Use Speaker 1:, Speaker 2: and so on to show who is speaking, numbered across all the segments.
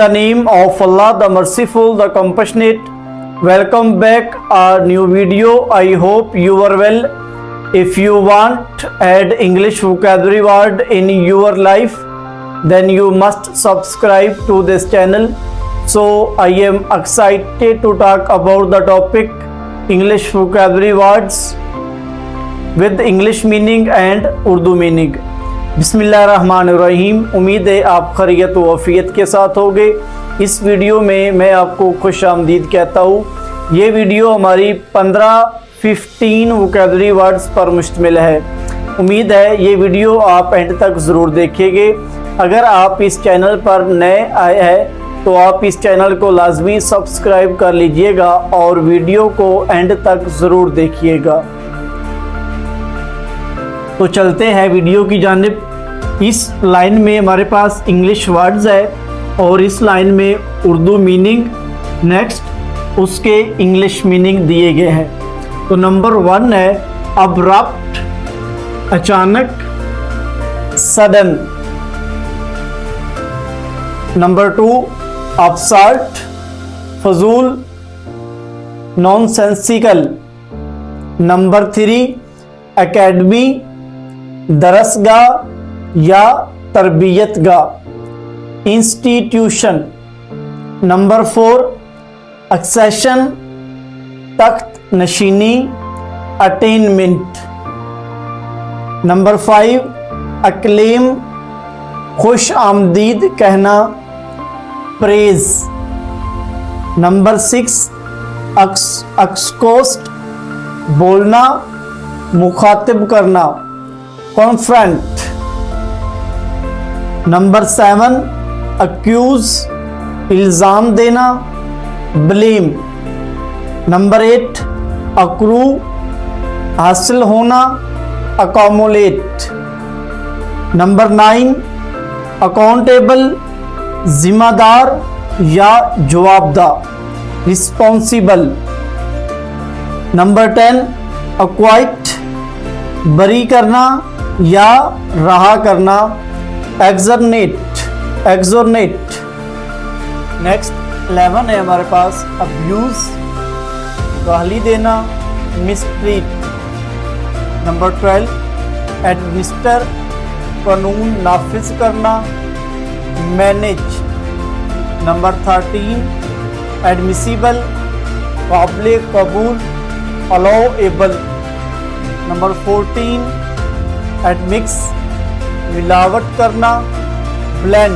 Speaker 1: the name of Allah, the Merciful, the Compassionate. Welcome back our new video. I hope you are well. If you want to add English vocabulary word in your life, then you must subscribe to this channel. So I am excited to talk about the topic English vocabulary words with English meaning and Urdu meaning. बिस्मिल्लाहिर्रहमानिर्रहीम। उम्मीद है आप खैरियत व आफियत के साथ होंगे। इस वीडियो में मैं आपको खुश आमदीद कहता हूँ। ये वीडियो हमारी 15 वोकैबुलरी वर्ड्स पर मुश्तमिल है। उम्मीद है ये वीडियो आप एंड तक ज़रूर देखेंगे। अगर आप इस चैनल पर नए आए हैं तो आप इस चैनल को लाजमी सब्सक्राइब कर लीजिएगा और वीडियो को एंड तक ज़रूर देखिएगा। तो चलते हैं वीडियो की जानिब। इस लाइन में हमारे पास इंग्लिश वर्ड्स है और इस लाइन में उर्दू मीनिंग, नेक्स्ट उसके इंग्लिश मीनिंग दिए गए हैं। तो नंबर 1 है अब्रप्ट, अचानक, सडन। नंबर 2 अपसर्ट, फजूल, नॉनसेंसिकल। नंबर 3 एकेडमी, दरसगाह या तरबियतगाह, इंस्टीट्यूशन। नंबर 4 एक्सेशन, तख्त नशीनी, अटेनमेंट। नंबर 5 अक्लेम, खुश आमदीद कहना, प्रेज। नंबर 6 एक्सकोस्ट, बोलना, मुखातिब करना, कॉन्फ्रंट। नंबर 7 अक्यूज, इल्ज़ाम देना, ब्लेम। नंबर 8 अक्रू, हासिल होना, अकोमोलेट। नंबर 9 अकाउंटेबल, जिम्मेदार या जवाबदार, रिस्पॉन्सिबल। नंबर 10 अक्वाइट, बरी करना या रहा करना, एक्सोनेट। नेक्स्ट 11 है हमारे पास अब्यूज, गाली देना, मिसट्रीट। नंबर 12 एडमिनिस्टर, कानून नाफिज करना, मैनेज। नंबर 13 एडमिसिबल, काबिल कबूल, अलाउएबल। नंबर 14 एडमिक्स, मिलावट करना, ब्लेंड।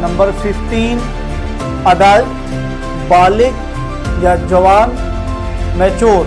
Speaker 1: नंबर 15 अडल्ट, बालिग या जवान, मैच्योर।